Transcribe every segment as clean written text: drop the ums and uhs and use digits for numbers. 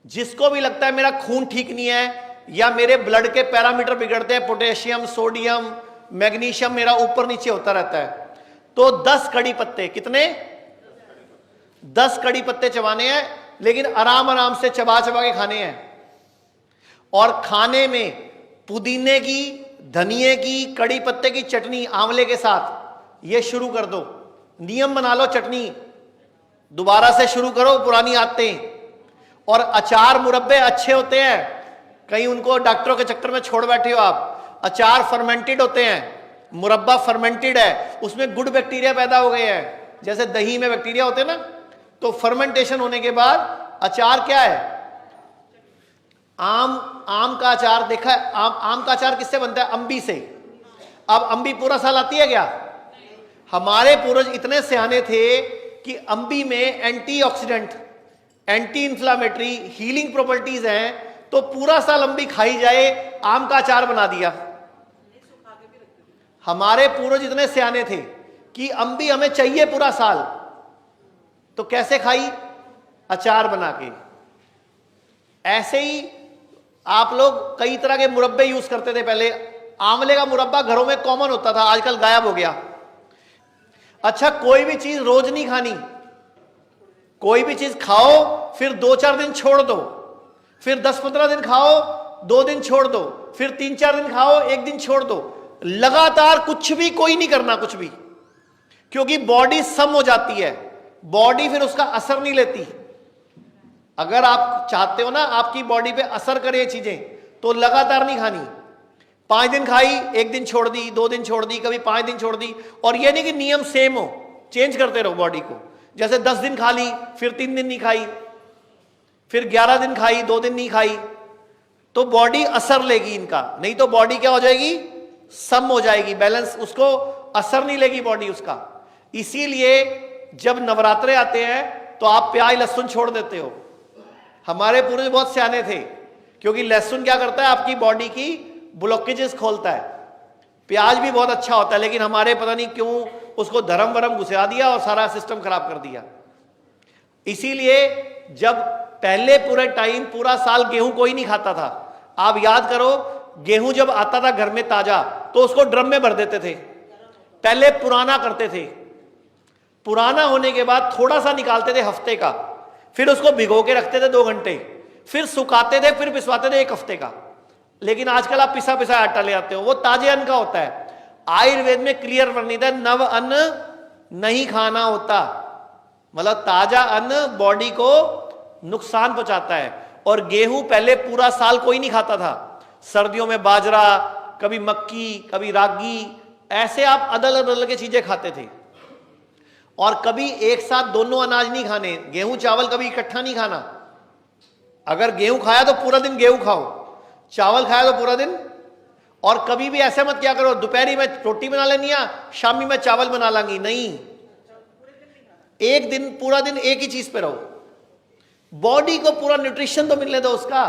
जिसको भी लगता है मेरा खून ठीक नहीं है या मेरे ब्लड के पैरामीटर बिगड़ते हैं, पोटेशियम, सोडियम, मैग्नीशियम मेरा ऊपर नीचे होता रहता है, तो 10 कड़ी पत्ते, कितने? 10 कड़ी पत्ते चबाने हैं, लेकिन आराम आराम से चबा चबा के खाने हैं। और खाने में पुदीने की, धनिए की, कड़ी पत्ते की चटनी आंवले के साथ, ये शुरू कर दो। नियम बना लो, चटनी दोबारा से शुरू करो, पुरानी आदतें। और अचार मुरब्बे अच्छे होते हैं, कहीं उनको डॉक्टरों के चक्कर में छोड़ बैठे हो आप। अचार फर्मेंटेड होते हैं, मुरब्बा फर्मेंटेड है, उसमें गुड बैक्टीरिया पैदा हो गए हैं, जैसे दही में बैक्टीरिया होते हैं ना, तो फर्मेंटेशन होने के बाद अचार क्या है? आम का अचार देखा है? आम का अचार किससे बनता है? अम्बी से। अब अम्बी पूरा साल आती है क्या? हमारे पूर्वज इतने सियाने थे कि अम्बी में antioxidant, anti inflammatory, healing properties हैं, तो पूरा साल अम्बी खाई जाए, आम का अचार बना दिया। हमारे पूर्वज इतने सियाने थे कि अम्बी हमें चाहिए पूरा साल, तो कैसे खाई? अचार बना के। ऐसे ही आप लोग कई तरह के मुरब्बे यूज करते थे पहले। आंवले का मुरब्बा घरों में कॉमन होता था, आजकल गायब हो गया। अच्छा, कोई भी चीज रोज नहीं खानी। कोई भी चीज खाओ, फिर 2-4 दिन छोड़ दो, फिर 10-15 दिन खाओ, 2 दिन छोड़ दो, फिर 3-4 दिन खाओ, 1 दिन छोड़ दो। लगातार कुछ भी कोई नहीं करना, कुछ भी, क्योंकि बॉडी सम हो जाती है, बॉडी फिर उसका असर नहीं लेती। अगर आप चाहते हो ना आपकी बॉडी पे असर करे ये चीजें, तो लगातार नहीं खानी। 5 दिन खाई, 1 दिन छोड़ दी, 2 दिन छोड़ दी, कभी 5 दिन छोड़ दी। और ये नहीं कि नियम सेम हो, चेंज करते रहो बॉडी को। जैसे 10 दिन खा ली, फिर 3 दिन नहीं खाई, फिर 11 दिन खाई, 2 दिन नहीं खाई, तो बॉडी असर लेगी इनका। नहीं तो बॉडी क्या हो जाएगी? सम हो जाएगी, बैलेंस, उसको असर नहीं लेगी बॉडी उसका। इसीलिए जब नवरात्रे आते हैं तो आप प्याज लहसुन छोड़ देते हो। हमारे पूर्वज बहुत सियाने थे, क्योंकि लहसुन क्या करता है? आपकी बॉडी की ब्लॉकेजेस खोलता है। प्याज भी बहुत अच्छा होता है, लेकिन हमारे पता नहीं क्यों उसको धर्म वरम घुसा दिया और सारा सिस्टम खराब कर दिया। इसीलिए जब पहले पूरे टाइम, पूरा साल गेहूं कोई नहीं खाता था। आप याद करो, गेहूं जब आता था घर में ताजा, तो उसको ड्रम में भर देते थे। पहले पुराना करते थे, पुराना होने के बाद थोड़ा सा निकालते थे हफ्ते का, फिर उसको भिगो के रखते थे 2 घंटे, फिर सुखाते थे, फिर पिसवाते थे 1 हफ्ते का। लेकिन आजकल आप पिसा पिसा आटा ले आते हो, वो ताजे अन्न का होता है। आयुर्वेद में क्लियर वर्णित है, नव अन्न नहीं खाना होता, मतलब ताजा अन्न बॉडी को नुकसान पहुंचाता है। और गेहूं पहले पूरा साल कोई नहीं खाता था। सर्दियों में बाजरा, कभी मक्की, कभी रागी, ऐसे आप अलग अलग के चीजें खाते थे। और कभी एक साथ दोनों अनाज नहीं खाने, गेहूं चावल कभी इकट्ठा नहीं खाना। अगर गेहूं खाया तो पूरा दिन गेहूं खाओ, चावल खाया तो पूरा दिन। और कभी भी ऐसे मत क्या करो, दोपहरी में रोटी बना लेनी है, शामी में चावल बना लांगी, नहीं। एक दिन, पूरा दिन एक ही चीज पे रहो। बॉडी को पूरा न्यूट्रिशन तो मिलने दो उसका।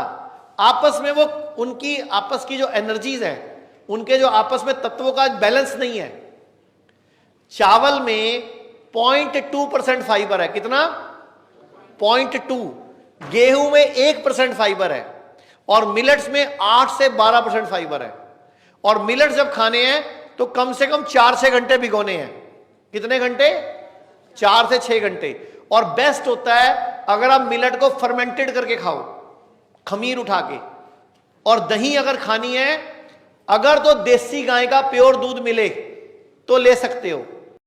आपस में वो, उनकी आपस की जो एनर्जीज है, उनके जो आपस में तत्वों का बैलेंस नहीं है। चावल में 0.2% फाइबर है, कितना? 0.2। गेहूं में 1% फाइबर है, और मिलेट्स में 8 से 12% फाइबर है। और मिलेट्स जब खाने हैं तो कम से कम 4-6 घंटे भिगोने हैं। कितने घंटे? 4 से 6 घंटे। और बेस्ट होता है अगर आप मिलेट को फर्मेंटेड करके खाओ, खमीर उठा के। और दही अगर खानी है, अगर तो देसी गाय का प्योर दूध मिले तो ले सकते हो।